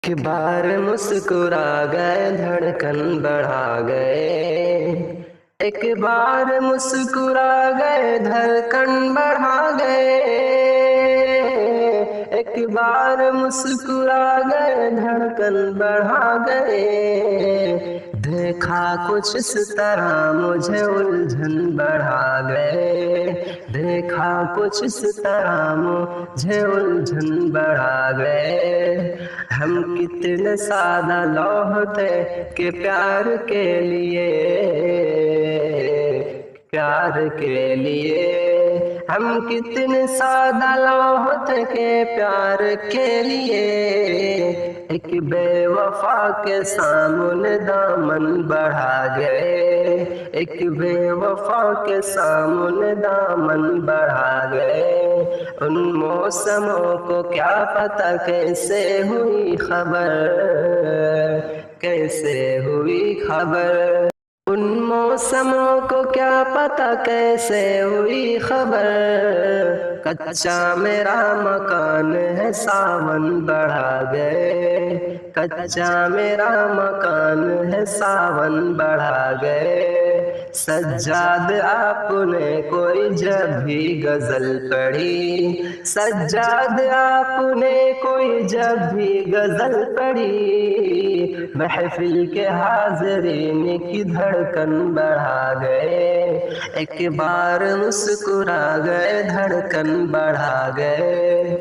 कि बार मुस्कुरा गए धड़कन बढ़ा गए, एक बार मुस्कुरा गए धड़कन बढ़ा गए, एक बार मुस्कुरा गए धड़कन बढ़ा गए, देखा कुछ इस तरह मुझे उलझन बढ़ा गए, देखा कुछ इस तरह मुझे उलझन बढ़ा गए। हम कितने सादा लौह थे कि प्यार के लिए, प्यार के लिए हम कितने सादा लौह थे कि प्यार के लिए, एक बेवफा के सामने दामन बढ़ा गए, एक बेवफा के सामने दामन बढ़ा गए। उन मौसमों को क्या पता कैसे हुई खबर, कैसे हुई खबर, उन मौसमों को क्या पता कैसे हुई खबर। कच्चा मेरा मकान है सावन बढ़ा गए, कच्चा मेरा मकान है सावन बढ़ा गए। सज्जाद आपने कोई जब भी गजल पढ़ी, सज्जाद आपने कोई जब भी गजल पढ़ी, महफिल के हाज़रीन की धड़कन बढ़ा गए, एक बार मुस्कुरा गए धड़कन बढ़ा गए।